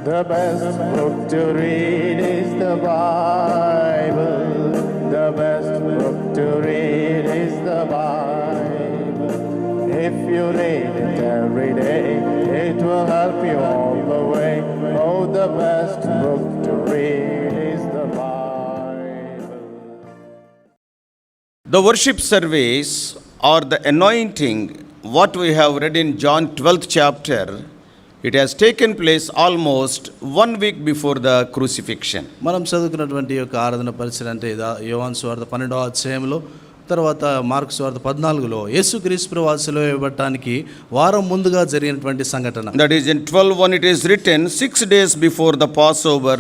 The best book to read is the Bible. The best book to read is the Bible. If you read it every day, it will help you all the way. Oh, the best book to read is the Bible. The worship service or the anointing, what we have read in John 12th chapter, it has taken place almost 1 week before the crucifixion. మనం చదువుకున్నటువంటి యొక్క ఆరాధన పరిచయం అంటే యోహాను సువార్త 12వ అధ్యాయంలో, తర్వాత మార్కు సువార్త 14లో యేసుక్రీస్తు ప్రభువు సిలువ వేయబడటానికి వారం ముందుగా జరిగినటువంటి సంఘటన. That is in 12:1 it is written, 6 days before the Passover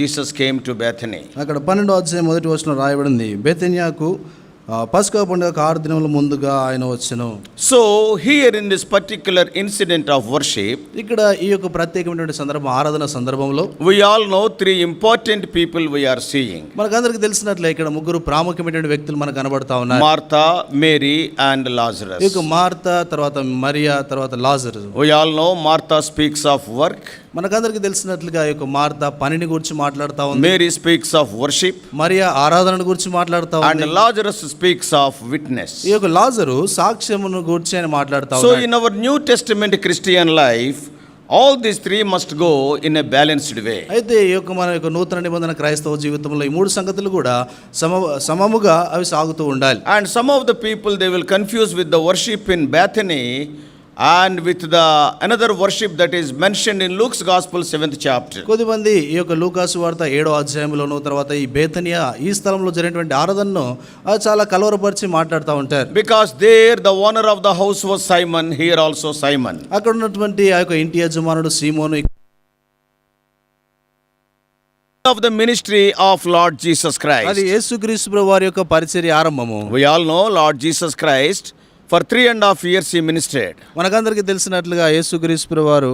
Jesus came to Bethany. అక్కడ 12వ అధ్యాయం మొదటి వచనం రాయబడింది, బేతనియాకు పస్కా పండుగకు 6 దినముల ముందుగా ఆయన వచ్చెను. So here in this particular incident of worship, ఇక్కడ ఈ యొక్క ప్రత్యేకమైనటువంటి సందర్భం, ఆరాధన సందర్భంలో we all know 3 important people we are seeing. మనకందరికి తెలిసినట్లే ఇక్కడ 3 ప్రాముఖ్యమైనటువంటి వ్యక్తులు మనకు కనబడతా ఉన్నారు. Martha, Mary and Lazarus. ఈ యొక్క మార్తా, తర్వాత మరియా, తర్వాత లాజరు. We all know Martha speaks of work. మనకందరికి తెలిసినట్లుగా ఈ యొక్క మార్తా పనిని గురించి మాట్లాడుతా ఉంది. Mary speaks of worship. Mariya ఆరాధన గురించి మాట్లాడుతా ఉంది. And Lazarus speaks of witness. ఈ యొక్క లాజరు సాక్ష్యమును గురించి ఆయన మాట్లాడుతా So ఉన్నాడు. in our New Testament Christian life, all these 3 must go in a balanced way. అయితే ఈ యొక్క మన యొక్క నూతన నిబంధన క్రైస్తవ జీవితంలో ఈ 3 సంగతులు కూడా సమముగా అవి సాగుతూ ఉండాలి. And some of the people, they will confuse with the worship in Bethany and with the another worship that is mentioned in Luke's Gospel 7th chapter. కొద్దిమంది ఈ యొక్క లూకాసు వార్త 7వ అధ్యాయంలోను, తర్వాత ఈ బేతనియా ఈ స్థలంలో జరిగినటువంటి ఆరాధనను చాలా కలవరపరిచి మాట్లాడుతూ ఉంటారు. Because there the owner of the house was Simon, here also Simon. అక్కడ ఉన్నటువంటి ఆ యొక్క ఇంటి యజమానుడు సీమోను. Of the ministry of Lord Jesus Christ. అది యేసుక్రీస్తు ప్రభువు వారి యొక్క పరిచర్య ఆరంభము. We all know Lord Jesus Christ, for 3.5 years he ministered. మనకందరికీ తెలిసినట్లుగా యేసుక్రీస్తు ప్రభువు వారు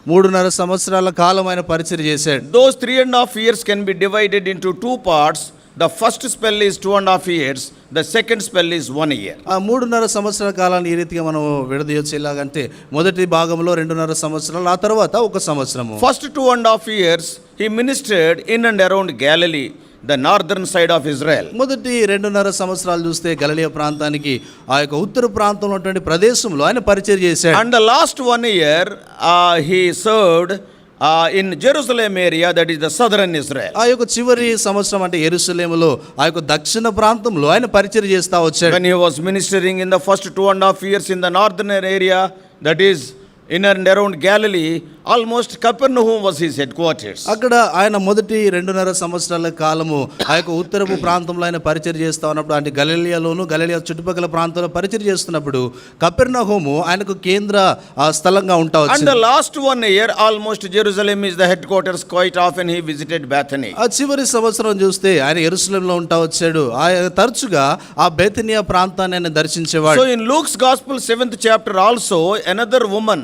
3.5 సంవత్సరాల కాలం ఆయన పరిచర్య చేశాడు. Those 3.5 years can be divided into 2 parts. The first spell is 2.5 years. The second spell is 1 year. ఆ 3.5 సంవత్సరాల కాలాన్ని ఈ రీతిగా మనం విడదీయొచ్చు. ఎలాగంటే మొదటి భాగంలో 2.5 సంవత్సరాలు, ఆ తర్వాత 1 సంవత్సరము. First 2.5 years he ministered in and around Galilee, the northern side of Israel. మొదటి 2.5 సంవత్సరాలు చూస్తే గలిలయ ప్రాంతానికి, ఆ యొక్క ఉత్తర ప్రాంతంలో ఉన్నటువంటి ప్రదేశంలో ఆయన పరిచర్య చేశాడు. And the last 1 year he served in Jerusalem area, that is the southern Israel. ఆ యొక్క చివరి సంవత్సరం అంటే యెరూషలేములో, ఆ యొక్క దక్షిణ ప్రాంతంలో ఆయన పరిచర్య చేస్తా వచ్చాడు. When he was ministering in the first 2.5 years in the northern area, that is in and around Galilee, almost Capernaum was his headquarters. అక్కడ ఆయన మొదటి 2.5 సంవత్సరాల కాలము ఆ యొక్క ఉత్తరపు ప్రాంతంలో ఆయన పరిచర్య చేస్తా ఉన్నప్పుడు, అంటే గలిలయలోను గలిలయ చుట్టుపక్కల ప్రాంతాల్లో పరిచర్య చేస్తున్నప్పుడు కపెర్నహూము ఆయనకు కేంద్ర స్థలంగా ఉంటా వచ్చింది. And the last 1 year almost Jerusalem is the headquarters. Quite often he visited Bethany. ఆ చివరి సంవత్సరం చూస్తే ఆయన యెరూషలేములో ఉంటా వచ్చాడు. ఆయన తరచుగా ఆ బేతనియా ప్రాంతాన్ని ఆయన దర్శించేవాడు. So in Luke's Gospel 7th chapter also, another woman,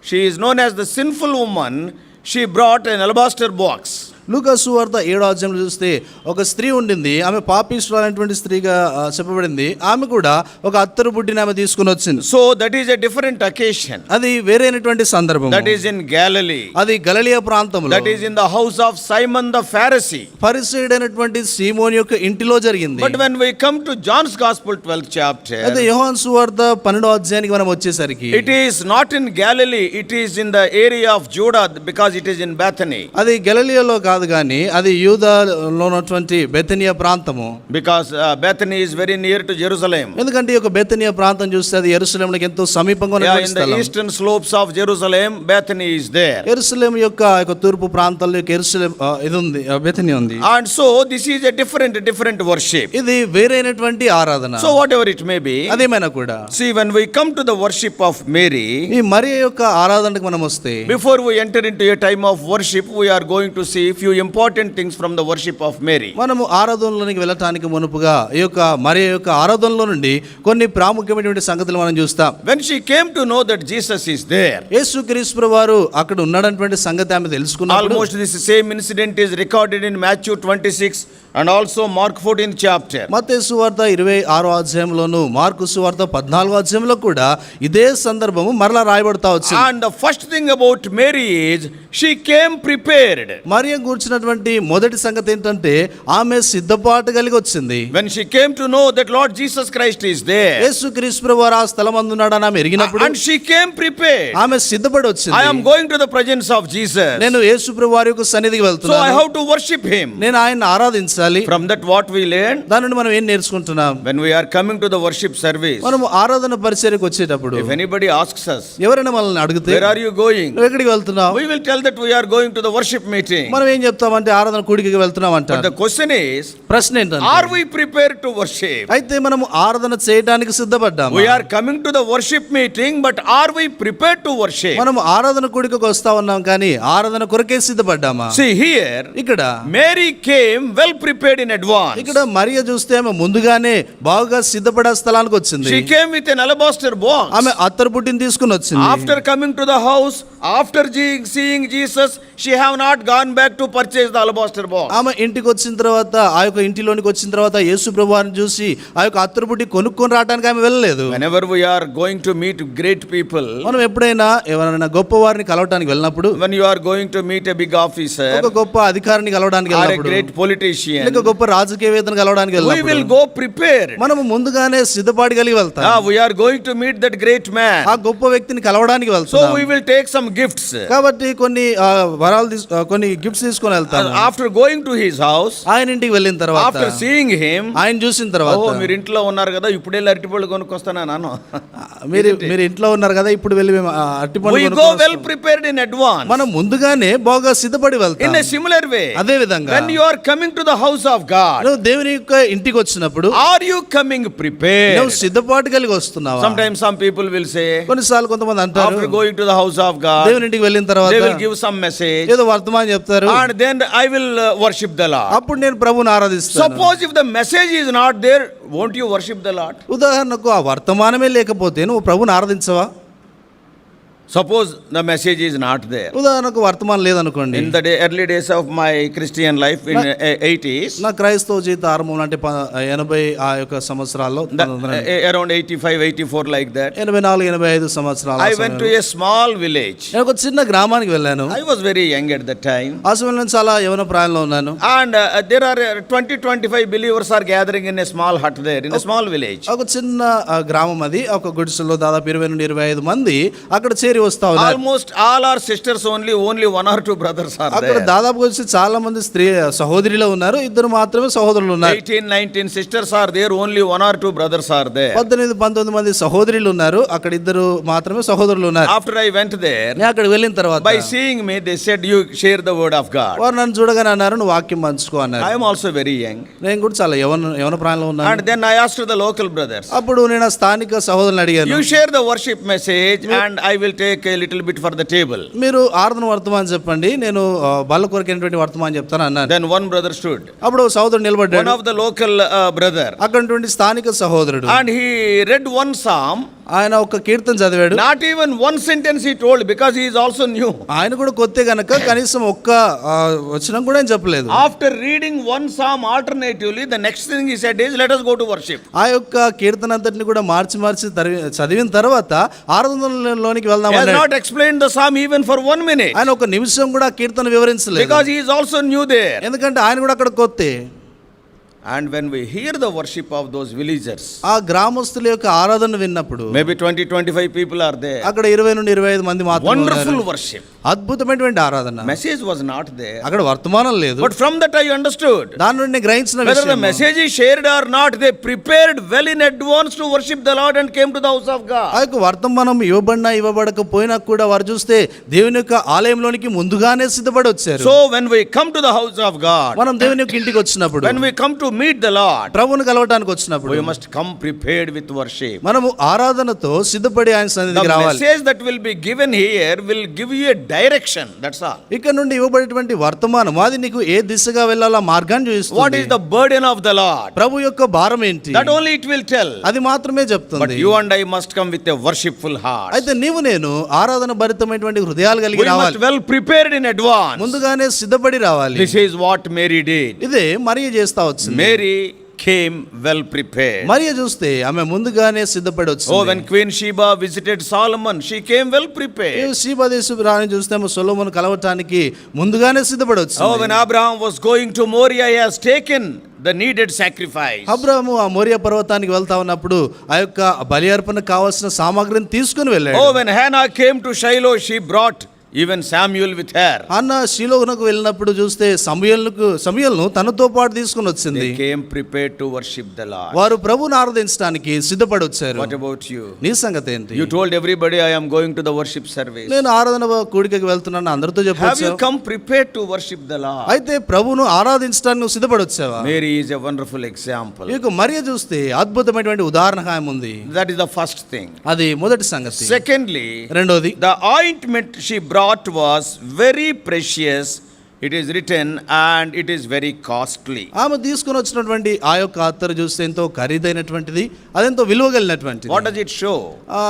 she is known as the sinful woman, she brought an alabaster box. లూకా సువార్త 7వ అధ్యాయంలో చూస్తే ఒక స్త్రీ ఉండింది. ఆమె పాపిష్ఠురాలైనటువంటి స్త్రీగా చెప్పబడింది. ఆమె కూడా ఒక అత్తరు బుడ్డిని ఆమె తీసుకుని వచ్చింది. So that is a different occasion. అది వేరైనటువంటి సందర్భం. That is in Galilee. అది గలిలయ ప్రాంతంలో, that is in the house of Simon the Pharisee. పరిసయ్యుడైనటువంటి సీమోను యొక్క ఇంటిలో జరిగింది. But when we come to John's Gospel 12th chapter, అయితే యోహాను సువార్త 12వ అధ్యాయానికి మనం వచ్చేసరికి, it is not in Galilee, it is in the area of Judah, because it is in Bethany. అది గలిలయలో కాదు కానీ అది యూదాలో ఉన్నటువంటి బెతనియా ప్రాంతము. Because Bethany is very near to Jerusalem. ఎందుకంటే ఈ యొక్క బెతనియా ప్రాంతం చూస్తే అది యెరూషలేమునకు ఎంతో సమీపంగా ఉన్నటువంటి స్థలం. In the eastern slopes of Jerusalem, Bethany is there. యెరూషలేము యొక్క తూర్పు ప్రాంతాల్లో యెరూషలేం ఇది ఉంది, బెతనియా ఉంది. And so this is a different worship. ఇది వేరైనటువంటి ఆరాధన. So whatever it may be, అదేమైనా కూడా, see, when we come to the worship of Mary, ఈ మరియ యొక్క ఆరాధనకు మనం వస్తే, before we enter into a time of worship, we are going to see few few important things from the worship of Mary. మనము ఆరాధనలోనికి వెళ్ళటానికి మునుపుగా ఈ యొక్క మరి యొక్క ఆరాధనలో నుండి కొన్ని ప్రాముఖ్యమైనటువంటి సంగతులు మనం చూస్తాం. When she came to know that Jesus is there, యేసుక్రీస్తు వారు అక్కడ ఉన్నాడన్నటువంటి సంగతి ఆమె తెలుసుకున్నప్పుడు almost this same incident is recorded in Matthew 26 and also Mark 14th chapter. మత్తయి సువార్త 26వ అధ్యాయంలోను మార్కు సువార్త 14వ అధ్యాయంలో కూడా ఇదే సందర్భము మరలా రాయబడతా వచ్చింది. And the first thing about Mary is she came prepared. మరియ గురించినటువంటి మొదటి సంగతి ఏంటంటే ఆమె సిద్ధపాటు కలిగి వచ్చింది. When she came to know that Lord Jesus Christ is there, యేసుక్రీస్తు ప్రభువారు ఆ స్థలమందున్నాడని ఆమె ఎరిగినప్పుడు and she came prepared. ఆమె సిద్ధపడి వచ్చింది. I am going to the presence of Jesus, నేను యేసు ప్రభువారి యొక్క సన్నిధికి so I వెళ్తున్నాను, have to worship him. నేను ఆయన్ని ఆరాధించాలి. From that what we learn, దాని నుండి మనం ఏం నేర్చుకుంటున్నాం? when we are coming to the worship service, మనము ఆరాధన పరిచర్యకు వచ్చేటప్పుడు if anybody asks us, ఎవరైనా మనల్ని అడిగితే where are you going, నువ్వు ఎక్కడికి వెళ్తున్నావు, we will tell that we are going to the worship meeting. మనం ఏం చెప్తామంటే ఆరాధన కూడికి వెళ్తున్నాం But అంటారు. the question is, ప్రశ్న ఏంటంటే are we prepared to worship? అయితే మనము ఆరాధన చేయడానికి సిద్ధపడ్డాము. We are coming to the worship meeting, but are we prepared to worship? మనము ఆరాధన కూడికకు వస్తా ఉన్నాం కానీ ఆరాధన కొరకే సిద్ధపడ్డామా? See here, ఇక్కడ Mary came well prepared in advance. ఇక్కడ మరియ చూస్తే ఆమె ముందుగానే బాగా సిద్ధపడే స్థలానికి వచ్చింది. She came with an alabaster box. ఆమె అత్తరు పుట్టిని తీసుకుని వచ్చింది. After coming to the house, after seeing Jesus, she have not gone back to purchase the alabaster box. ఆమె ఇంటికి వచ్చిన తర్వాత ఆ యొక్క ఇంటిలోనికి వచ్చిన తర్వాత యేసు ప్రభువారిని చూసి ఆ యొక్క అత్తరు పుట్టి కొనుక్కొని రావడానికి ఆమె వెళ్ళలేదు. Whenever we are going to meet great people, మనం ఎప్పుడైనా ఎవరైనా గొప్ప వారిని కలవటానికి వెళ్ళినప్పుడు, when you are going to meet a big officer ఒక గొప్ప అధికారిని కలవడానికి or a వెళ్ళినప్పుడు, great politician, లేక గొప్ప రాజకీయవేత్తను కలవడానికి we will వెళ్ళినప్పుడు go prepared. మనము ముందుగానే సిద్ధపాటు కలిగి వెళ్తాం. We are going to meet that great man, ఆ గొప్ప వ్యక్తిని కలవడానికి so వెళ్తాం. we will take some gifts. కాబట్టి కొన్ని వరాలు కొన్ని గిఫ్ట్స్ తీసుకొని వెళ్తాం. After going to his house, ఆయన ఇంటికి వెళ్ళిన తర్వాత, after seeing him, ఆయన చూసిన తర్వాత, మీరు ఇంట్లో ఉన్నారు కదా ఇప్పుడే అరటిపళ్ళు కొనుక్కొస్తానా నాను, మీరు ఇంట్లో ఉన్నారు కదా ఇప్పుడు వెళ్ళి మేము అరటిపండు we go well prepared in advance. మనం ముందుగానే బాగా సిద్ధపడి వెళ్తాం. In a similar way, అదే విధంగా when you are coming to the house of God, నువ్వు దేవుని యొక్క ఇంటికి వచ్చినప్పుడు are you coming prepared? నువ్వు సిద్ధపాటు కలిగి వస్తున్నావా? Sometimes some people will say, కొన్నిసార్లు కొంతమంది అంటారు, after going to the house of God, దేవుని ఇంటికి వెళ్ళిన తర్వాత they will give some message, ఏదో వర్తమానం చెప్తారు, and then I will worship the Lord. అప్పుడు నేను ప్రభువుని ఆరాధిస్తాను. Suppose if the message is not there, won't you worship the Lord? ఉదాహరణకు ఆ వర్తమానమే లేకపోతే నువ్వు ప్రభువుని ఆరాధించవా? Suppose the message is not there. ఉదాహరణకు వర్తమానం లేదనుకోండి. In the early days of my Christian life in 80s, నా క్రైస్తవ జీవిత ఆరంభం అంటే 80 ఆ యొక్క సంవత్సరాల్లో, around 85, 84 like that, 84, 85 సంవత్సరాలు I went to a small village. నేను ఒక చిన్న గ్రామానికి వెళ్ళాను. I was very young at that time. ఆ సమయంలో నేను చాలా యవన ప్రాయంలో ఉన్నాను. And there are 20-25 believers are gathering in a small hut there, in a small village. ఒక చిన్న గ్రామం అది, ఒక గుడిసెలో దాదాపు 20 నుండి 25 మంది అక్కడ చేరి వస్తా ఉన్నారు. Almost all are sisters only 1 or 2 brothers are అక్కడ there. దాదాపు వచ్చి చాలా మంది స్త్రీ సహోదరులు ఉన్నారు, ఇద్దరు మాత్రమే సహోదరులు ఉన్నారు. 18-19 sisters are there, only 1 or 2 brothers are there. 18-19 మంది సహోదరులు ఉన్నారు, అక్కడ ఇద్దరు మాత్రమే సహోదరులు ఉన్నారు. After I went there, నేను అక్కడికి వెళ్ళిన తర్వాత by seeing me, they said, you share the word of God. వారు నన్ను చూడగానే అన్నారు, నువ్వు వాక్యం పంచుకో అన్నారు. I am also very young. నేను కూడా చాలా యవన ప్రాయంలో ఉన్నాను. And then I asked the local brothers, అప్పుడు నేను ఆ స్థానిక సహోదరులను అడిగాను, you share the worship message and I will take a little bit for the table. మీరు ఆరాధన వర్తమానం చెప్పండి, నేను బల్ల కొరకైనటువంటి వర్తమానం చెప్తాను అన్నాను. Then one brother stood, అప్పుడు సహోదరుడు one నిలబడ్డాడు, of the local brother, అక్కడ స్థానిక సహోదరుడు, and he read one psalm. ఆయన ఒక కీర్తన చదివాడు. Not even one sentence he told, because he is also new. ఆయన కూడా కొత్తే గనక కనీసం ఒక్క వచనం కూడా ఆయన చెప్పలేదు. After reading one psalm alternatively, the next thing he said is, let us go to worship. ఆ యొక్క కీర్తన అంతటిని కూడా మార్చి చదివిన తర్వాత ఆరాధనలోనికి వెళ్దాం He has అన్నాడు. not explained the psalm even for 1 minute, ఆయన ఒక నిమిషం కూడా కీర్తన వివరించలేదు, because he is also new there. ఎందుకంటే ఆయన కూడా అక్కడ కొత్తే. And when we hear the worship of those villagers, ఆ గ్రామస్తుల యొక్క ఆరాధన విన్నప్పుడు maybe 20-25 people are there. అక్కడ 20 నుండి 25 మంది మాత్రమే Wonderful ఉన్నారు. worship. అద్భుతమైనటువంటి ఆరాధన. Message was not there. అక్కడ వర్తమానం లేదు. But from that I understood, దాని నుండి నేను గ్రహించిన whether the విషయం, message is shared or not, they prepared well in advance to worship the Lord and came to the house of God. ఆ యొక్క వర్తమానం ఇవ్వబడినా ఇవ్వబడకపోయినా కూడా వారు చూస్తే దేవుని యొక్క ఆలయంలోనికి ముందుగానే సిద్ధపడి వచ్చారు. So when we come to the house of God, మనం దేవుని యొక్క ఇంటికి వచ్చినప్పుడు, when we come to meet the Lord, ప్రభువుని కలవటానికి వచ్చినప్పుడు we must come prepared with worship. మనము ఆరాధనతో సిద్ధపడి ఆయన The సన్నిధికి రావాలి. message that will be given here will give you a direction, that's all. ఇక్కడ నుండి ఇవ్వబడేటువంటి వర్తమానం అది నీకు ఏ దిశగా వెళ్ళాలో ఆ మార్గాన్ని What చూపిస్తుంది. is the burden of the Lord? ప్రభు యొక్క భారం ఏంటి That only it will tell. అది మాత్రమే But చెప్తుంది. you and I must come with a worshipful heart. అయితే నీవు నేను ఆరాధన భరితమైనటువంటి హృదయాలు కలిగి We must రావాలి. well prepared in advance. ముందుగానే సిద్ధపడి రావాలి. This is what Mary did. ఇదే మరియ చేస్తా వచ్చింది. Mary came well prepared. మరియ చూస్తే ఆమె ముందుగానే సిద్ధపడి Oh, వచ్చింది. when Queen Sheba visited Solomon, she came well prepared. శీబాదేశపు రాణి చూస్తేమో సొలొమోను కలవటానికి ముందుగానే సిద్ధపడి Oh, వచ్చింది. when Abraham was going to Moriah, he has taken the needed sacrifice. అబ్రాహాము ఆ మోరియా పర్వతానికి వెళ్తా ఉన్నప్పుడు ఆ యొక్క బలి అర్పణ కావాల్సిన సామాగ్రిని తీసుకుని వెళ్ళాడు. Oh, when Hannah came to Shiloh, she brought even Samuel with her. అన్న షీలోహునకు వెళ్ళినప్పుడు చూస్తే సమూయేలును తనతో పాటు తీసుకుని వచ్చింది. They came prepared to worship the Lord. వారు ప్రభువును ఆరాధించడానికి సిద్ధపడి వచ్చారు. What about you? నీ సంగతి ఏంటి? You told everybody I am going to the worship service. నేను ఆరాధన కూడికకి వెళ్తున్నాను అందరితో Have you చెప్పొచ్చు. come prepared to worship the Lord? అయితే ప్రభువును ఆరాధించడానికి నువ్వు సిద్ధపడి వచ్చావా? Mary is a wonderful example. ఈ యొక్క మరియ చూస్తే అద్భుతమైనటువంటి ఉదాహరణ ఆమె ఉంది. That is the first thing. అది మొదటి సంగతి. Secondly, రెండోది the ointment she brought was very precious. It is written and it is very costly. ఆమె తీసుకుని వచ్చినటువంటి ఆ యొక్క అత్తరు చూస్తే ఎంతో ఖరీదైనటువంటిది, అదెంతో విలువ కలిగినటువంటిది. What does it show?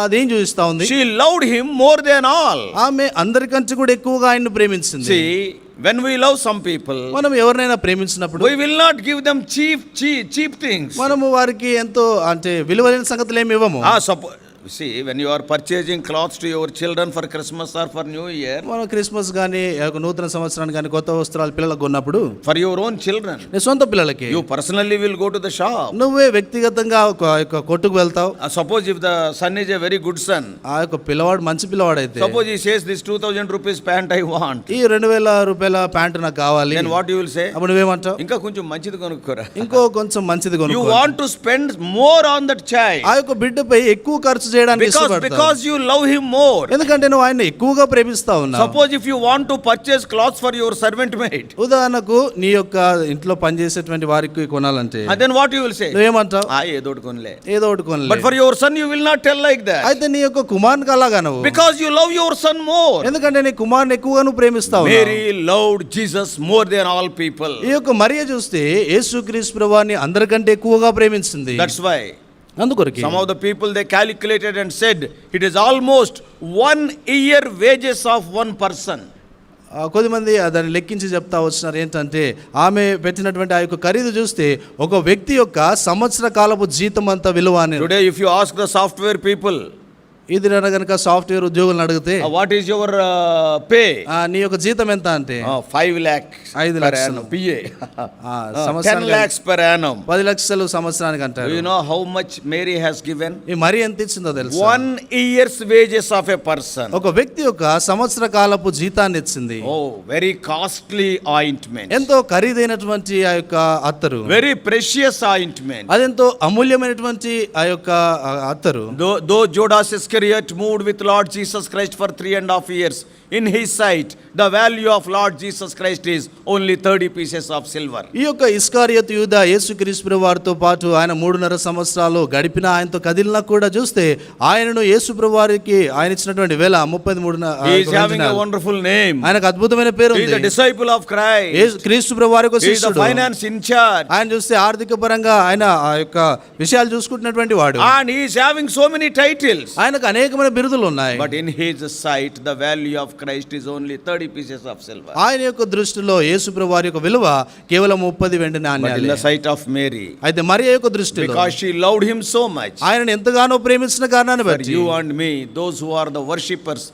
అదేం చూపిస్తా ఉంది? She loved him more than all. ఆమె అందరికంటే కూడా ఎక్కువగా ఆయన్ని ప్రేమించింది. See, when we love some people, మనం ఎవరినైనా ప్రేమించినప్పుడు we will not give them cheap things. మనము వారికి ఎంతో అంటే విలువైన సంగతులు ఏమి ఇవ్వము. See, when you are purchasing clothes to your children for Christmas or for New Year, మనం క్రిస్మస్ కానీ నూతన సంవత్సరానికి కానీ కొత్త వస్త్రాలు పిల్లలకు కొన్నప్పుడు for your own children, నీ సొంత పిల్లలకి you personally will go to the shop. నువ్వే వ్యక్తిగతంగా ఒక కొట్టుకు వెళ్తావు. Suppose if the son is a very good son, ఆ యొక్క పిల్లవాడు మంచి పిల్లవాడైతే suppose he says this 2000 rupees pant I want, ఈ 2000 రూపాయల ప్యాంటు నాకు కావాలి, then what you will say? అప్పుడు నువ్వేమంటావు? ఇంకా కొంచెం మంచిది కొనుక్కోరా. ఇంకో కొంచెం మంచిది You కొనుక్కో. want to spend more on that child ఆ యొక్క బిడ్డపై ఎక్కువ ఖర్చు చేయడానికి ఇష్టపడతావు. because you love him more. ఎందుకంటే నువ్వు ఆయన ఎక్కువగా ప్రేమిస్తా ఉన్నావు. Suppose if you want to purchase clothes for your servant maid, ఉదాహరణకు నీ యొక్క ఇంట్లో పనిచేసేటువంటి వారికి కొనాలంటే and then what you will say? నువ్వేమంటావు? ఏదో ఒకటి కొనలే. ఏదో ఒకటి కొనలే. But for your son you will not tell like that. అయితే నీ యొక్క కుమారునికి అలాగా నువ్వు, Because you love your son more. ఎందుకంటే నీ కుమారుని ఎక్కువగా నువ్వు ప్రేమిస్తావు. Mary loved Jesus more than all people. ఈ యొక్క మరియ చూస్తే యేసుక్రీస్తు ప్రభువుని అందరికంటే ఎక్కువగా ప్రేమించింది. That's why అందుకొరకే some of the people they calculated and said it is almost 1 year wages of one person. కొద్దిమంది దాన్ని లెక్కించి చెప్తా వచ్చినారు. ఏంటంటే ఆమె పెట్టినటువంటి ఆ యొక్క ఖరీదు చూస్తే ఒక వ్యక్తి యొక్క సంవత్సర కాలపు జీతం అంత విలువ అని. Today if you ask the software people, ఇది కనుక సాఫ్ట్వేర్ ఉద్యోగులను అడిగితే what is your pay? నీ యొక్క జీతం ఎంత అంటే 5 lakhs 5 per లక్షలు. annum PA. 10 సంవత్సరానికి lakhs per annum. 10 లక్షలు సంవత్సరానికి Do అంటారు. you know how much Mary has given? ఈ మరి ఎంత ఇచ్చిందో తెలుసా? 1 year's wages of a person. ఒక వ్యక్తి యొక్క సంవత్సర కాలపు జీతాన్ని ఇచ్చింది. Oh, very costly ointment. ఎంతో ఖరీదైనటువంటి ఆ యొక్క అత్తరు, Very precious ointment. అదెంతో అమూల్యమైనటువంటి ఆ యొక్క అత్తరు. Though Judas Iscariot moved with Lord Jesus Christ for 3.5 years, in his sight the value of Lord Jesus Christ is only 30 pieces of silver. ఈ యొక్క ఇస్కారియోతు యూదా యేసుక్రీస్తు వారితో పాటు ఆయన 3.5 సంవత్సరాలు గడిపిన ఆయనతో కదిలినా కూడా చూస్తే ఆయనను యేసు వారికి ఆయన ఇచ్చినటువంటి 33 He is having a wonderful name. ఆయనకు అద్భుతమైన పేరు He is ఉంది. the disciple of Christ. క్రీస్తు వారి యొక్క He is the శిష్యుడు. finance in charge. ఆయన చూస్తే ఆర్థిక పరంగా ఆయన ఆ యొక్క విషయాలు చూసుకుంటున్నటువంటి వాడు. And he is having so many titles. ఆయనకు అనేకమైన బిరుదులు ఉన్నాయి. But in his sight the value of Christ is only 30 pieces of silver. ఆయన యొక్క దృష్టిలో యేసు వారి యొక్క విలువ కేవలం 30 వెండి But in నాణ్యాలే. the sight of Mary, అయితే మరియ యొక్క దృష్టిలో because she loved him so much, ఆయనను ఎంతగానో ప్రేమించిన కారణాన్ని for బట్టి you and me, those who are the worshippers,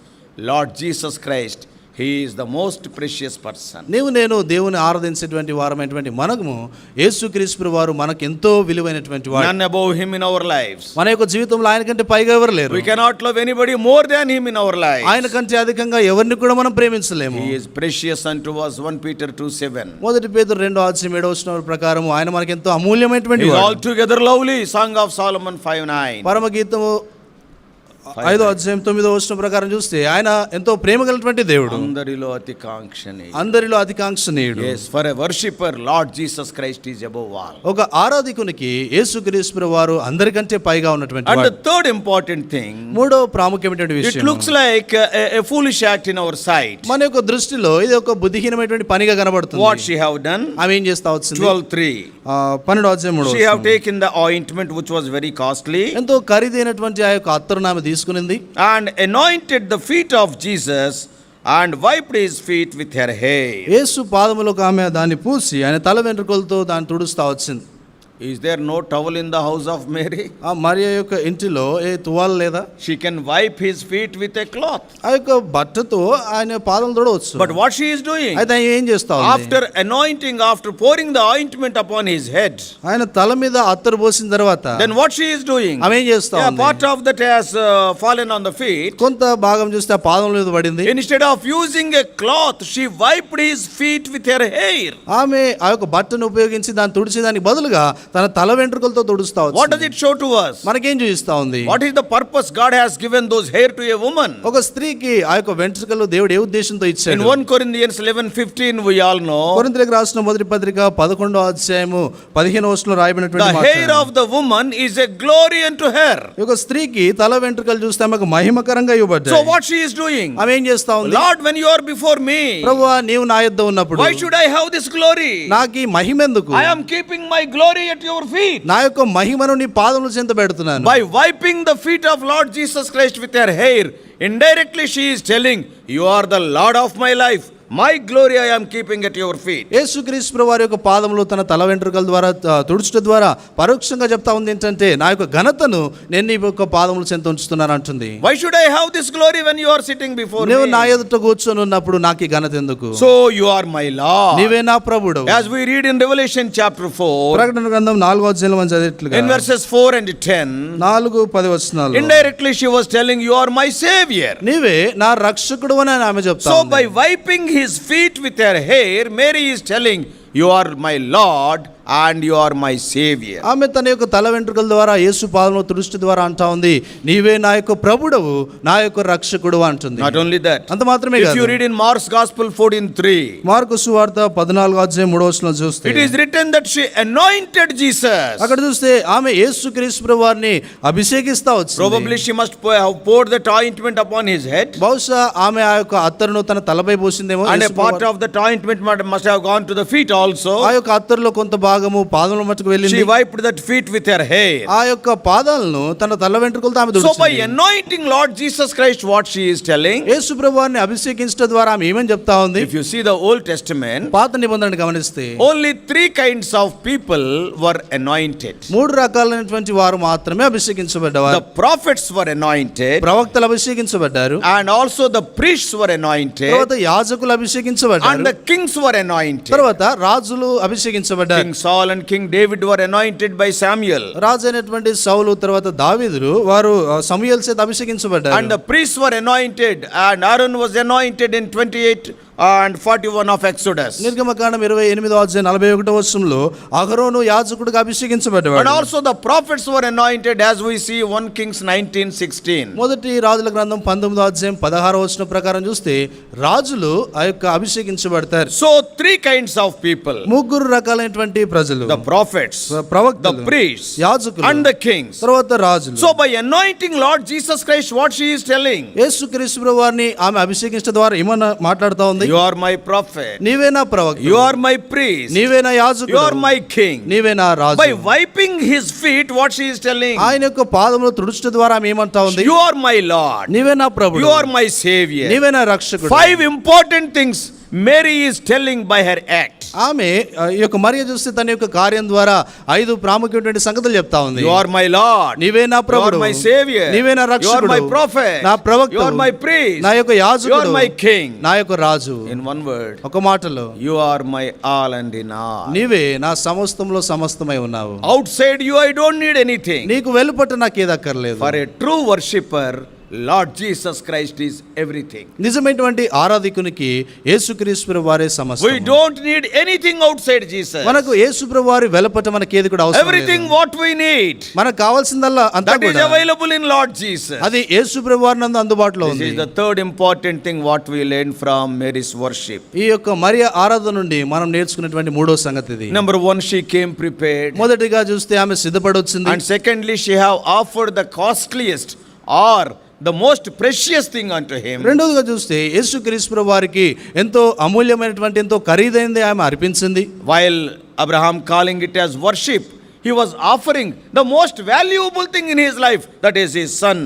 Lord Jesus Christ, he is the most precious person. నీవు నేను దేవుని ఆరాధించేటువంటి వారమైనటువంటి మనము యేసుక్రీస్తు వారు మనకు ఎంతో విలువైనటువంటి వాడు. None above him in our lives. మన యొక్క జీవితంలో ఆయన కంటే పైగా ఎవరు లేరు. We cannot love anybody more than him in our lives. ఆయన కంటే అధికంగా ఎవరిని కూడా మనం ప్రేమించలేము. He is precious unto us. 1 Peter 2:7. మొదటి పేతురు 2:7 ప్రకారం ఆయన మనకు ఎంతో అమూల్యమైనటువంటి He is వాడు. altogether lovely. Song of Solomon 5:9. పరమగీతము 5వ అధ్యాయం 9వ వచనం ప్రకారం చూస్తే ఆయన ఎంతో ప్రేమ కలిగినటువంటి దేవుడు, అందరిలో అతి కాంక్షణీయుడు. అందరిలో అధికాంక్షణీయుడు. Yes, for a worshipper, Lord Jesus Christ is above all. ఒక ఆరాధకునికి యేసుక్రీస్తు వారు అందరికంటే పైగా ఉన్నటువంటి And వాడు. the third important thing, మూడో ప్రాముఖ్యమైనటువంటి it విషయం, looks like a foolish act in our sight. మన యొక్క దృష్టిలో ఇది ఒక బుద్ధిహీనమైనటువంటి పనిగా కనబడుతుంది. What she have done? ఆమె ఏం చేస్తా వచ్చింది? 12:3. 12వ అధ్యాయం 3వ She have వచనం. taken the ointment which was very costly ఎంతో ఖరీదైనటువంటి ఆ యొక్క అత్తరును ఆమె తీసుకునింది and anointed the feet of Jesus and wiped his feet with her hair. యేసు పాదములకు ఆమె దాన్ని పూసి ఆయన తల వెంట్రుకలతో దాన్ని తుడుస్తా వచ్చింది. Is there no towel in the house of Mary? ఆ మరియ యొక్క ఇంటిలో ఏ తువాలు లేదా? She can wipe his feet with a cloth. ఆ యొక్క బట్టతో ఆయన పాదములు తొడవచ్చు. But what she is doing? అయితే ఆయన ఏం చేస్తా ఉంది? After anointing, after pouring the ointment upon his head, ఆయన తల మీద అత్తరు పోసిన తర్వాత then what she is doing? ఆమె ఏం చేస్తా Yeah, ఉంది? part of that has fallen on the feet. కొంత భాగం చూస్తే ఆ పాదముల మీద పడింది. Instead of using a cloth, she wiped his feet with her hair. ఆమె ఆ యొక్క బట్టను ఉపయోగించి దాన్ని తుడిచేదానికి బదులుగా తన తల వెంట్రుకలతో తుడుస్తా What వచ్చింది. does it show to us? మనకేం చూపిస్తా ఉంది? What is the purpose God has given those hair to a woman? ఒక స్త్రీకి ఆ యొక్క వెంట్రుకలు దేవుడు ఏ ఉద్దేశంతో In ఇచ్చాడు? 1 Corinthians 11:15 we all know కొరింథీయులకు రాసిన మొదటి పత్రిక 11వ అధ్యాయము 15వ వచనంలో రాయబడినటువంటి the మాట. hair of the woman is a glory unto her. ఈ యొక్క స్త్రీకి తల వెంట్రుకలు చూస్తే ఆమెకు మహిమకరంగా So ఇవ్వబడ్డాయి. what she is doing? ఆమె ఏం చేస్తా ఉంది? Lord, when you are before me, ప్రభువా నీవు నా యొద్ద ఉన్నప్పుడు why should I have this glory? నాకు ఈ మహిమ ఎందుకు? I am keeping my glory at your feet. నా యొక్క మహిమను నీ పాదముల చెంత పెడుతున్నాను. By wiping the feet of Lord Jesus Christ with her hair, indirectly she is telling, you are the Lord of my life. My glory I am keeping at your feet. యేసుక్రీస్తు వారి యొక్క పాదములు తన తల వెంట్రుకల ద్వారా తుడుచుట ద్వారా పరోక్షంగా చెప్తా ఉంది ఏంటంటే నా యొక్క ఘనతను నేను నీ యొక్క పాదముల చెంత ఉంచుతున్నాను అంటుంది. Why should I have this glory when you are sitting before నువ్వు నా me? ఎదుట కూర్చొని ఉన్నప్పుడు నాకు ఈ ఘనత ఎందుకు? So you are my Lord. నీవే నా ప్రభువు. As we read in Revelation chapter 4, ప్రకటన గ్రంథం 4వ అధ్యాయంలో మనం చదివినట్లుగా in verses 4 and 10, 4-10 వచనాలు indirectly she was telling, you are my savior. నీవే నా రక్షకుడు అని ఆమె చెప్తా So ఉంది. by wiping his feet with her hair, Mary is telling, you are my Lord and you are my savior. ఆమె తన యొక్క తల వెంట్రుకల ద్వారా యేసు పాదముల తుడుచుట ద్వారా అంటా ఉంది, నీవే నా యొక్క ప్రభుడవు, నా యొక్క రక్షకుడు అంటుంది. Not only that, అంత మాత్రమే if you కాదు. read in Mark's Gospel 14:3, mark సువార్త 14వ అధ్యాయం 3వ వచనం చూస్తే it is written that she anointed Jesus. అక్కడ చూస్తే ఆమె యేసుక్రీస్తు వారిని అభిషేకిస్తా వచ్చింది. Probably she must have poured that ointment upon his head, బహుశా ఆమె ఆ యొక్క అత్తరును తన తలపై పోసిందేమో. and a యేసు part ప్రభువారు- of that ointment must have gone to the feet also. ఆ యొక్క అత్తరులో కొంత భాగము పాదముల మట్టుకు వెళ్ళింది. She wiped that feet with her hair. ఆ యొక్క పాదాలను తన తల వెంట్రుకలతో ఆమె So by తుడిచింది. anointing Lord Jesus Christ, what she is telling, యేసు ప్రభువారిని అభిషేకించడం ద్వారా ఆమె ఏమని చెప్తా ఉంది? if you see the Old Testament, పాత నిబంధనను గమనిస్తే only 3 kinds of people were anointed. 3 రకాలైనటువంటి వారు మాత్రమే అభిషేకించబడ్డవారు. The prophets were anointed, ప్రవక్తలు అభిషేకించబడ్డారు, and also the priests were anointed, తర్వాత యాజకులు అభిషేకించబడ్డారు, and the kings were anointed. తర్వాత రాజులు అభిషేకించబడ్డారు. King Saul and King David were anointed by Samuel, రాజు అయినటువంటి సౌలు తర్వాత దావీదులు వారు సమూయేలు చేత అభిషేకించబడ్డారు. and the priests were anointed, and Aaron was anointed in 28 and 41 of Exodus. నిర్గమకాండం 28వ అధ్యాయం 41వ వచనంలో అహరోను యాజకుడిగా And అభిషేకించబడ్డాడు. also the prophets were anointed, as we see 1 Kings 19:16. మొదటి రాజుల గ్రంథం 19వ అధ్యాయం 16వ వచనం ప్రకారం చూస్తే రాజులు ఆ యొక్క అభిషేకించబడతారు. So 3 kinds of people: 3 రకాలైనటువంటి ప్రజలు, the prophets, the ప్రవక్తలు, priests, యాజకులు, and the kings. తర్వాత రాజులు. So by anointing Lord Jesus Christ, what she is telling, యేసుక్రీస్తు ప్రభువారిని ఆమె అభిషేకించడం ద్వారా ఏమన్నా మాట్లాడుతా ఉంది? you are my prophet, నీవే నా ప్రవక్త, you are my priest, నీవే నా you యాజకుడు, are my king. నీవే నా రాజు. By wiping his feet, what she is telling, ఆయన యొక్క పాదములు తుడుచుట ద్వారా ఆమె ఏమంటా ఉంది? you are my Lord, నీవే నా ప్రభువు, you are my savior. నీవే నా రక్షకుడు. 5 important things Mary is telling by her act. ఆమె ఈ యొక్క మరియ చూస్తే తన యొక్క కార్యం ద్వారా 5 ప్రాముఖ్యమైన సంగతులు చెప్తా ఉంది. You are my Lord, నీవే నా you ప్రభువు, are my savior, నీవే నా you are రక్షకుడు, my prophet, నా ప్రవక్త, you are my priest, నా యొక్క you యాజకుడు, are my king. నా యొక్క రాజు. In one word, ఒక మాటలో you are my all and in all. నీవే నా సమస్తంలో సమస్తమై ఉన్నావు. Outside you I don't need anything. నీకు వెలుపట నాకు ఏదక్కర్లేదు. For a true worshipper, Lord Jesus Christ is everything. నిజమైనటువంటి ఆరాధకునికి యేసుక్రీస్తు వారే సమస్తం. We don't need anything outside Jesus. మనకు యేసు వారి వెలపట మనకి ఏది కూడా అవసరం లేదు. Everything what we need, మనకు కావాల్సిందల్లా అంతా that is కూడా available in Lord Jesus. అది యేసు వారి నందు అందుబాటులో This ఉంది. is the third important thing what we learn from Mary's worship. ఈ యొక్క మరియ ఆరాధన నుండి మనం నేర్చుకున్నటువంటి మూడో సంగతి ఇది. Number one, she came prepared. మొదటిగా చూస్తే ఆమె సిద్ధపడొచ్చింది. And secondly, she have offered the costliest or the most precious thing unto him. రెండోదిగా చూస్తే యేసుక్రీస్తు వారికి ఎంతో అమూల్యమైనటువంటి ఎంతో ఖరీదైనది ఆమె అర్పించింది. While Abraham calling it as worship, he was offering the most valuable thing in his life, that is his son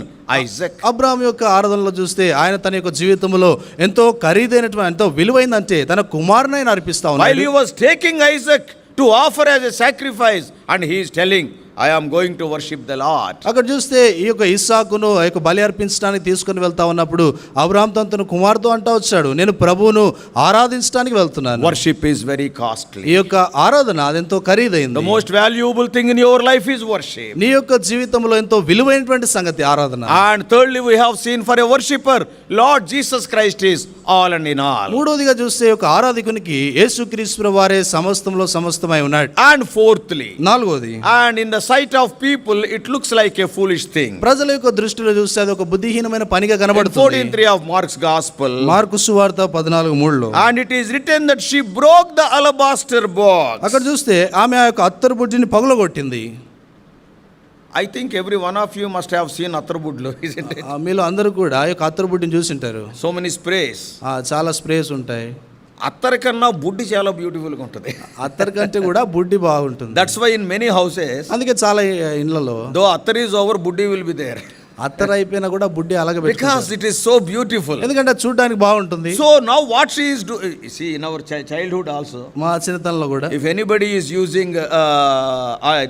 Isaac. అబ్రాహాం యొక్క ఆరాధనలో చూస్తే ఆయన తన యొక్క జీవితంలో ఎంతో ఖరీదైనటువంటి ఎంతో విలువైందంటే తన కుమారుని ఆయన అర్పిస్తా While ఉన్నాడు. he was taking Isaac to offer as a sacrifice, and he is telling, I am going to worship the Lord. అక్కడ చూస్తే ఈ యొక్క ఇస్సాకును ఆ యొక్క బలి అర్పించడానికి తీసుకొని వెళ్తా ఉన్నప్పుడు అబ్రాహాం తన కుమారుతో అంటా వచ్చాడు, నేను ప్రభువును ఆరాధించడానికి వెళ్తున్నాను. Worship is very ఈ costly. యొక్క ఆరాధన అదెంతో ఖరీదైంది. The most valuable thing in your life is worship. నీ యొక్క జీవితంలో ఎంతో విలువైనటువంటి సంగతి ఆరాధన. And thirdly, we have seen for a worshipper, Lord Jesus Christ is all and in all. మూడోదిగా చూస్తే ఒక ఆరాధకునికి యేసుక్రీస్తు వారే సమస్తంలో సమస్తమై ఉన్నాడు. And fourthly, నాలుగోది, and in the sight of people, it looks like a foolish thing. ప్రజల యొక్క దృష్టిలో చూస్తే అది ఒక బుద్ధిహీనమైన పనిగా In కనబడుతుంది. 14:3 of Mark's Gospel, మార్కు సువార్త 14:3 and it is written that she broke the alabaster box. అక్కడ చూస్తే ఆమె ఆ యొక్క అత్తరు బుడ్డిని పగలగొట్టింది. I think every one of you must have seen Atarbudlu, isn't it? మీలో అందరూ కూడా ఆ యొక్క అత్తరు బుడ్డిని చూసింటారు. So many sprays. చాలా స్ప్రేస్ ఉంటాయి. అత్తర్ కన్నా బుడ్డి చాలా బ్యూటిఫుల్ గా ఉంటుంది. అత్తర్ కంటే కూడా బుడ్డి బాగుంటుంది. That's why in many houses, అందుకే చాలా ఇండ్లలో though attar is over, buddi will be there. అత్తర్ అయిపోయినా కూడా బుడ్డి అలాగే Because పెట్టుకుంటారు. it is so beautiful. ఎందుకంటే చూడడానికి బాగుంటుంది. So now what she is doing, see in our childhood also, మా చిన్నతనంలో కూడా if anybody is using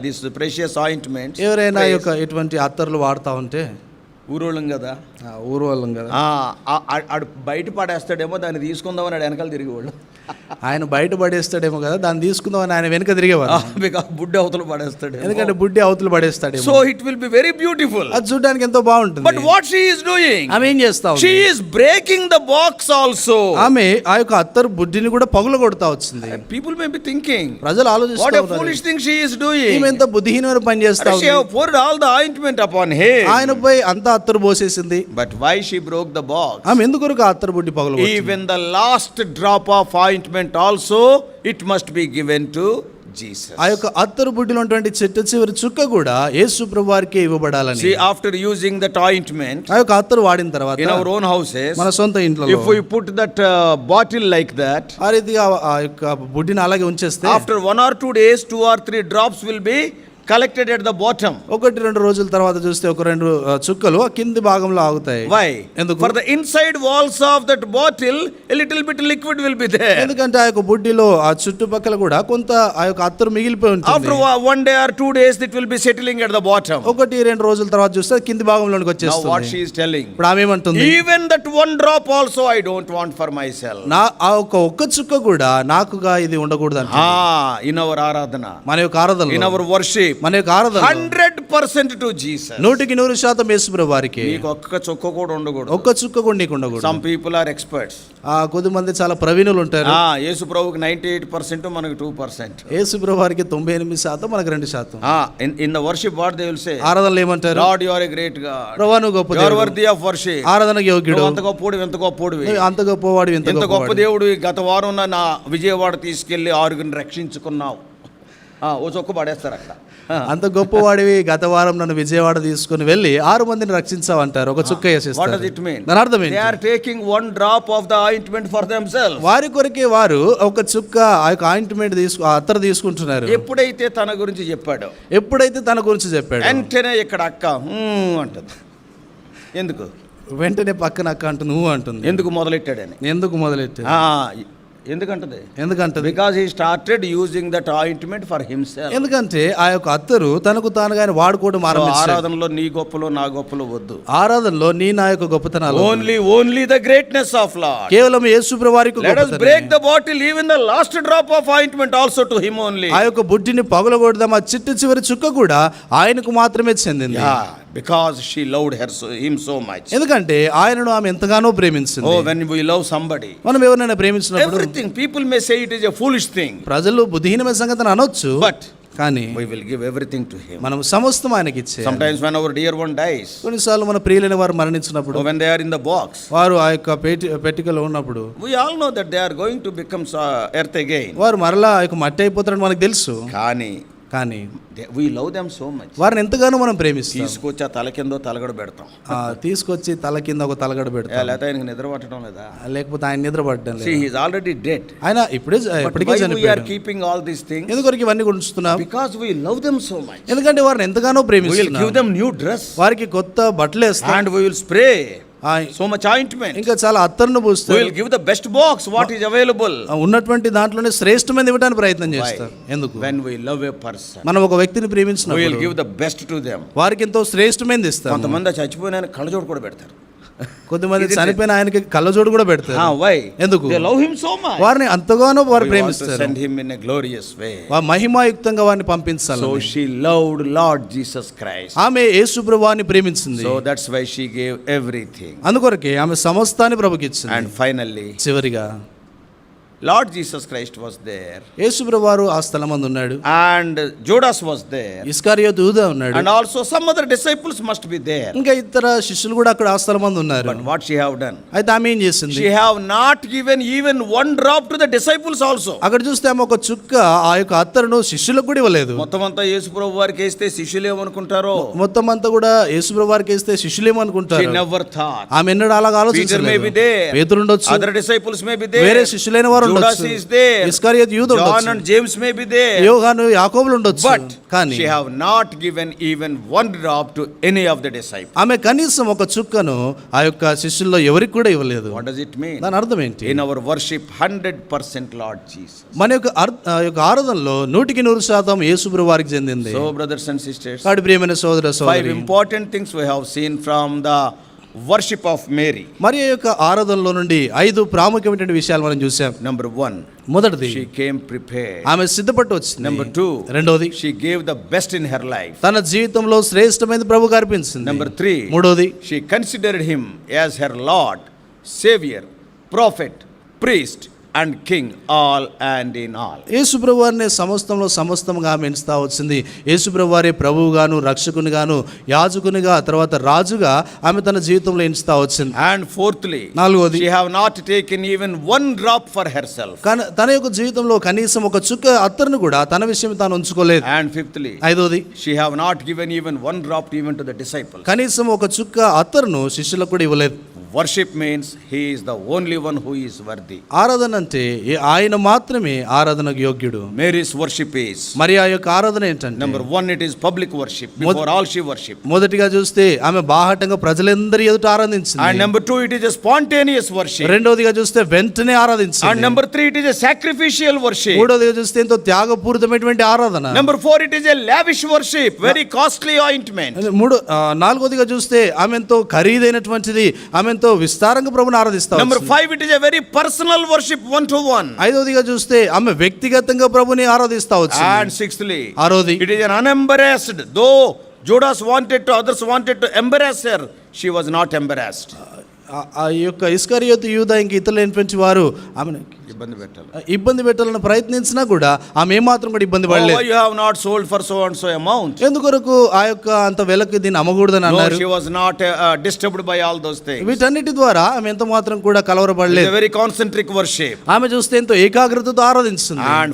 this precious ointment, ఎవరైనా ఈ యొక్క ఇటువంటి అత్తర్లు వాడుతూ ఉంటే ఊరోళ్ళం కదా, ఊరు వాళ్ళం కదా, ఆడు బయట పడేస్తాడేమో, దాన్ని తీసుకుందామని ఆడు వెనకాల తిరిగేవాళ్ళు. ఆయన బయట పడేస్తాడేమో కదా, దాన్ని తీసుకుందామని ఆయన వెనక తిరిగేవారు. బికాస్ బుడ్డి అవతల పడేస్తాడు, ఎందుకంటే బుడ్డి అవతలు పడేస్తాడు. So it will be very beautiful. అది చూడడానికి ఎంతో బాగుంటుంది. But what she is doing, ఆమె ఏం చేస్తా ఉంది? She is breaking the box also. ఆమె ఆ యొక్క అత్తరు బుడ్డిని కూడా పగులగొడతా వచ్చింది. పీపుల్ మే బి థింకింగ్, ప్రజలు వాట్ ఆలోచిస్తారు, a foolish thing she is doing. ఈమె ఎంత బుద్ధిహీనమైన పని చేస్తా she have poured all the ointment upon him. ఆయనపై అంతా అత్తరు పోసేసింది. But why she broke the box? ఆమె ఎందుకు ఆ అత్తరు బుడ్డి పగులగొట్టింది? Even the last drop of ointment also, it must be given to Jesus. ఆ యొక్క అత్తరు బుడ్డిలో ఉన్నటువంటి చివరి చుక్క కూడా యేసు ప్రభువారికే ఇవ్వబడాలని. See, after using that ointment, ఆ యొక్క అత్తరు వాడిన తర్వాత in our own houses, మన సొంత ఇంట్లో if we put that bottle like that, ఆ రీతిగా ఆ యొక్క బుడ్డిని అలాగే ఉంచేస్తే after 1 or 2 days 2 or 3 drops will be collected at the bottom. 1-2 రోజుల తర్వాత చూస్తే 1-2 చుక్కలు ఆ కింది భాగంలో ఆగుతాయి. Why? ఎందుకు? For the inside walls of that bottle, a little bit liquid will be there. ఎందుకంటే ఆ యొక్క బుడ్డిలో ఆ చుట్టుపక్కల కూడా కొంత ఆ యొక్క అత్తరు మిగిలిపోయి ఉంటుంది. After 1 day or 2 days, it will be settling at the bottom. 1-2 రోజుల తర్వాత చూస్తే కింది భాగంలోకి Now what వచ్చేస్తుంది. she is telling, ఇప్పుడు ఆమె ఏమంటుంది? even that one drop also I don't want for myself. నా ఆ ఒక్క చుక్క కూడా నాకుగా ఇది ఉండకూడదు అంటే. In our aradhana, మన యొక్క ఆరాధన, in our worship, మన యొక్క ఆరాధన 100% to Jesus. 100% యేసు ప్రభువారికి. నీకు ఒక్క చుక్క కూడా ఉండకూడదు. ఒక్క చుక్క కూడా నీకు ఉండకూడదు. Some people are experts. కొద్దిమంది చాలా ప్రవీణులు ఉంటారు. యేసు ప్రభువుకి 98%, మనకు 2%. యేసు ప్రభువారికి 98%, మనకు 2%. In the worship what they will say, ఆరాధనలు ఏమంటారు? Lord, you are a great God. ప్రభువా నువ్వు గొప్ప You are దేవుడు. worthy of worship. ఆరాధనకు యోగ్యుడు. నువ్వు అంత గొప్పోడు, ఎంత గొప్పోడివి. నువ్వు అంత గొప్పవాడు, ఎంత ఎంత గొప్ప గొప్పవాడు. దేవుడు. గత వారం నా విజయవాడ తీసుకెళ్లి 6 రక్షించుకున్నావు. ఓ చొక్క పడేస్తారు అక్కడ. అంత గొప్పవాడివి, గత వారం నన్ను విజయవాడ తీసుకుని వెళ్ళి 6 మందిని రక్షించావంటారు. ఒక చుక్క వేసేస్తారు. What does it mean? దాని అర్థం ఏంటి? They are taking one drop of the ointment for themselves. వారి కొరకే వారు ఒక చుక్క ఆ యొక్క ఆయింట్మెంట్ అత్తరు తీసుకుంటున్నారు. ఎప్పుడైతే తన గురించి చెప్పాడో, ఎప్పుడైతే తన గురించి చెప్పాడు, వెంటనే ఇక్కడ అక్క అంటుంది. ఎందుకు? వెంటనే పక్కన అక్క అంటుంది, నువ్వు అంటుంది. ఎందుకు మొదలెట్టాడని. ఎందుకు మొదలెట్టు? ఎందుకంటది? ఎందుకంటది? Because he started using that ointment for himself. ఎందుకంటే ఆ యొక్క అత్తరు తనకు తానుగా ఆయన వాడుకోవడం ఆరంభించాడు. ఆరాధనలో నీ గొప్పలు నా గొప్పలు వద్దు. ఆరాధనలో నీ నా యొక్క గొప్పతనాలు, only the greatness of Lord. కేవలం యేసు ప్రభువారికి let us break the bottle, even the last drop of ointment also to him only. ఆ యొక్క బుడ్డిని పగలగొడదాం. ఆ చిట్టు చివరి చుక్క కూడా ఆయనకు మాత్రమే చెందింది. Because she loved him so much. ఎందుకంటే ఆయనను ఆమె ఎంతగానో ప్రేమించింది. Oh, when we love somebody, మనం ఎవరినైనా ప్రేమించినప్పుడు everything, people may say it is a foolish thing, ప్రజలు బుద్ధిహీనమైన సంగతిని అనొచ్చు, but కానీ we will give everything to him. మనం సమస్తం ఆయనకి ఇచ్చే. Sometimes when our dear one dies, కొన్నిసార్లు మన ప్రియులైన వారు మరణించినప్పుడు, or when they are in the box, వారు ఆ యొక్క పెట్టికలో ఉన్నప్పుడు, we all know that they are going to become earth again. వారు మరలా ఆ యొక్క మట్టి అయిపోతారని మనకు తెలుసు, కానీ we love them so much. వారిని ఎంతగానో మనం ప్రేమిస్తాం. తీసుకొచ్చి ఆ తల కింద తలగడ పెడతాం, తీసుకొచ్చి తల కింద ఒక తలగడ పెడతాం, లేకపోతే ఆయనకి నిద్ర పట్టడం లేదా, లేకపోతే ఆయన నిద్ర పట్టడం లేదు. See, he is already dead. ఆయన ఇప్పటికే చనిపోయాడు. We are keeping all these things. ఎందుకొరకు ఇవన్నీ ఉంచుతున్నాం? Because we love them so much. ఎందుకంటే వారిని ఎంతగానో We will ప్రేమిస్తున్నాం. give them new dress, వారికి కొత్త బట్టలు వేస్తాం, and we will spray so much ointment. ఇంకా చాలా అత్తరును We పూస్తాం. will give the best box what is available. ఉన్నటువంటి దాంట్లోనే శ్రేష్టమైనది ఇవ్వడానికి ప్రయత్నం చేస్తాం. ఎందుకు? When we love a person, మనం ఒక వ్యక్తిని we will ప్రేమించినప్పుడు give the best to them. వారికి ఎంతో శ్రేష్టమైనది ఇస్తాం. కొంతమంది చచ్చిపోయిన కళ్ళజోడు కూడా పెడతారు. కొద్దిమంది చనిపోయిన ఆయనకి కళ్ళజోడు కూడా పెడతారు. Why? ఎందుకు? They love him so much. వారిని అంతగానో వారు We want to ప్రేమిస్తారు. send him in a glorious way. మహిమాయుక్తంగా వారిని పంపించాలి. So she loved Lord Jesus Christ. ఆమె యేసు ప్రభువుని ప్రేమించింది. So that's why she gave everything. అందుకొరకే ఆమె సమస్తాన్ని ప్రభుకి ఇచ్చింది. And finally, చివరిగా Lord Jesus Christ was there, యేసు ప్రభువారు ఆ స్థలమందు ఉన్నాడు, and Judas was there, ఇస్కరియోతు యూదా ఉన్నాడు, and also some other disciples must be there. ఇంకా ఇతర శిష్యులు కూడా అక్కడ ఆ స్థలమందు ఉన్నారు. But what she have done? అయితే ఆమె ఏం చేసింది? She have not given even one drop to the disciples also. అక్కడ చూస్తే ఆమె ఒక చుక్క ఆ యొక్క అత్తరును శిష్యులకు కూడా ఇవ్వలేదు. మొత్తం అంతా యేసు ప్రభు వారికి వేస్తే శిష్యులు ఏమనుకుంటారో, మొత్తం అంతా కూడా యేసు ప్రభు వారికి వేస్తే శిష్యులు she ఏమనుకుంటారు? never thought. ఆమె ఎన్నడూ అలాగ Peter may ఆలోచించలేదు. be there, పేతురు ఉండొచ్చు, other disciples may be there, వేరే శిష్యులైన వారు Judas ఉండొచ్చు, is there, ఇస్కరియోతు యూదా John ఉండొచ్చు, and James may be there, యోహాను యాకోబులు ఉండొచ్చు. but కానీ she have not given even one drop to any of the disciples. ఆమె కనీసం ఒక చుక్కను ఆ యొక్క శిష్యుల్లో ఎవరికి కూడా ఇవ్వలేదు. What does it mean? దాని అర్థం ఏంటి? In our worship 100% Lord Jesus. మన యొక్క యొక్క ఆరాధనలో 100% యేసు ప్రభు వారికి చెందింది. So brothers and sisters, కాడి ప్రియమైన సోదర 5 సోదరి, important things we have seen from the worship of Mary. మరియ యొక్క ఆరాధనలో నుండి 5 ప్రాముఖ్యమైన విషయాలు మనం చూసాం. Number 1, మొదటిది, she came prepared. ఆమె సిద్ధపట్టు వచ్చింది. Number 2, రెండోది, she gave the best in her life. తన జీవితంలో శ్రేష్టమైనది ప్రభువుకు అర్పించింది. Number 3, మూడోది, she considered him as her Lord, Savior, Prophet, Priest and King, all and in all. యేసు ప్రభు వారిని సమస్తముగా ఆమె ఎంచుతా వచ్చింది. యేసు ప్రభు వారి ప్రభువుగాను, రక్షకునిగాను, యాజకునిగా, తర్వాత రాజుగా ఆమె తన జీవితంలో ఎంచుతా వచ్చింది. And fourthly, నాలుగోది, she have not taken even one drop for herself. తన యొక్క జీవితంలో కనీసం ఒక చుక్క అత్తరును కూడా తన విషయం తాను ఉంచుకోలేదు. And fifthly, ఐదోది, she have not given even one drop even to the disciples. కనీసం ఒక చుక్క అత్తరును శిష్యులకు కూడా ఇవ్వలేదు. Worship means he is the only one who is worthy. ఆరాధన అంటే ఆయన మాత్రమే ఆరాధనకు యోగ్యుడు. Mary's worship is, మరి ఆ యొక్క ఆరాధన ఏంటంటే, number 1, it is public worship. Before all she worshiped. మొదటిగా చూస్తే ఆమె బాహటంగా ప్రజలందరి ఎదుట ఆరాధించింది. And number 2, it is a spontaneous worship. రెండోదిగా చూస్తే వెంటనే ఆరాధించింది. And number 3, it is a sacrificial worship. మూడోదిగా చూస్తే ఎంతో త్యాగపూరితమైనటువంటి ఆరాధన. Number 4, it is a lavish worship, very costly ointment. నాలుగోదిగా చూస్తే ఆమె ఎంతో ఖరీదైనటువంటిది, ఆమె ఎంతో విస్తారంగా ప్రభువుని ఆరాధిస్తారు. Number 5, it is a very personal worship, one to one. ఐదోదిగా చూస్తే ఆమె వ్యక్తిగతంగా ప్రభువుని ఆరాధిస్తా వచ్చింది. And sixthly, ఆరోది, it is an unembarrassed. Though Judas wanted to, others wanted to embarrass her, she was not embarrassed. ఆ యొక్క ఇస్కరియోతు యూదా ఇంక ఇతరులైనటువంటి వారు ఆమెను ఇబ్బంది పెట్టాలని ప్రయత్నించినా కూడా ఆమె ఏమాత్రం కూడా ఇబ్బంది పడలేదు. You have not sold for so and so amount. ఎందుకొరకు ఆ యొక్క అంత వెలకు దీన్ని అమ్మకూడదని అన్నారు. She was not disturbed by all those things. వీటన్నిటి ద్వారా ఆమె ఎంత మాత్రం కూడా కలవరపడలేదు. Very concentric worship. ఆమె చూస్తే ఎంతో ఏకాగ్రతతో ఆరాధించింది. And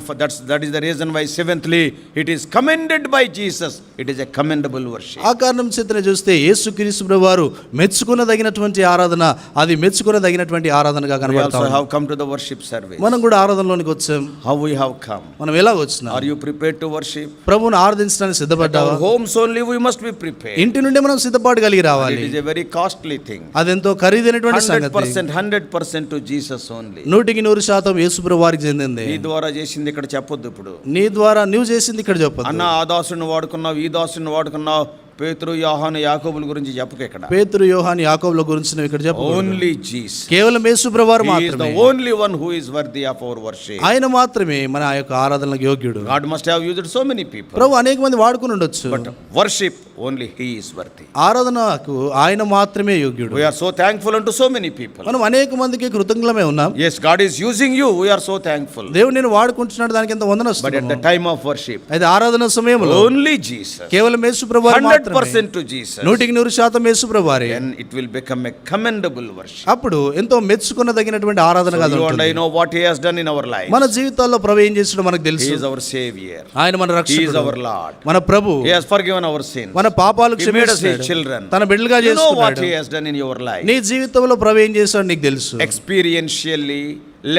that is the reason why seventhly it is commended by Jesus. It is a commendable worship. ఆ కారణం చేతనే చూస్తే యేసుక్రీస్తు ప్రభువారు మెచ్చుకొనదగినటువంటి ఆరాధన, అది మెచ్చుకొనదగినటువంటి ఆరాధనగా కనబడుతుంది. We also have come to the worship service. మనం కూడా ఆరాధనలోనికి వచ్చాం. How we have come? మనం ఎలా వచ్చినాం? Are you prepared to worship? ప్రభువును ఆరాధించడానికి సిద్ధపడ్డావా? At our homes only we must be prepared. ఇంటి నుండి మనం సిద్ధపాటు కలిగి రావాలి. It is a very costly thing. అదెంతో ఖరీదైనటువంటి సంగతి. 100% to Jesus only. 100% యేసు ప్రభువారికి చెందింది. నీ ద్వారా చేసింది ఇక్కడ చెప్పొద్దు. ఇప్పుడు నీ ద్వారా నువ్వు చేసింది ఇక్కడ చెప్పొద్దు. అన్న ఆ దాసుని వాడుకున్నావు, ఈ దాసుని వాడుకున్నావు, పేతురు, యోహాను, యాకోబుల గురించి చెప్పక ఇక్కడ. పేతురు, యోహాను, యాకోబుల గురించి నువ్వు ఇక్కడ చెప్పు. Only Jesus. కేవలం యేసు ప్రభువారు He is the మాత్రమే. only one who is worthy of our worship. ఆయన మాత్రమే మన ఆ యొక్క ఆరాధనలకు యోగ్యుడు. God must have used so many people. ప్రభు అనేక మంది వాడుకుని ఉండొచ్చు. But worship only He is worthy. ఆరాధనకు ఆయన మాత్రమే యోగ్యుడు. We are so thankful unto so many people. మనం అనేక మందికి కృతజ్ఞులమే ఉన్నాం. Yes, God is using you. We are so thankful. దేవుడు నేను వాడుకుంటున్నాడు, దానికి ఎంత But at the వందనస్తున్నాము. time of worship, అయితే ఆరాధన సమయంలో only Jesus. కేవలం యేసు ప్రభువారు మాత్రమే. 100% to Jesus. 100% Yesu ప్రభువారే. Then it will become a commendable worship. అప్పుడు ఎంతో మెచ్చుకొనదగినటువంటి ఆరాధనగా So you and ఉంటుంది. I know what He has done in our life. మన జీవితాల్లో ప్రభు ఏం చేసాడో మనకు He తెలుసు. is our Savior. ఆయన మన He is రక్షకుడు, our Lord. మన ప్రభు. He has forgiven our sins. మన పాపాలు He made us His క్షమించాడు, children. తన బిడ్డలుగా You know what చేసుకున్నాడు. He has done in your life. నీ జీవితంలో ప్రభు ఏం చేశాడు నీకు తెలుసు. Experientially,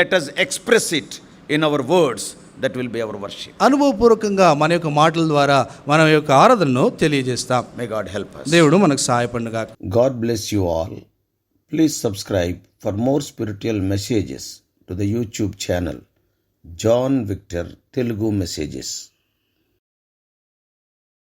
let us express it in our words. That will be our worship. అనుభవపూర్వకంగా మన యొక్క మాటల ద్వారా మన యొక్క ఆరాధనను తెలియజేస్తాం. May God help us. దేవుడు మనకు సహాయపడుగాక. God bless you all. Please subscribe for more spiritual messages to the YouTube channel John Victor Telugu Messages.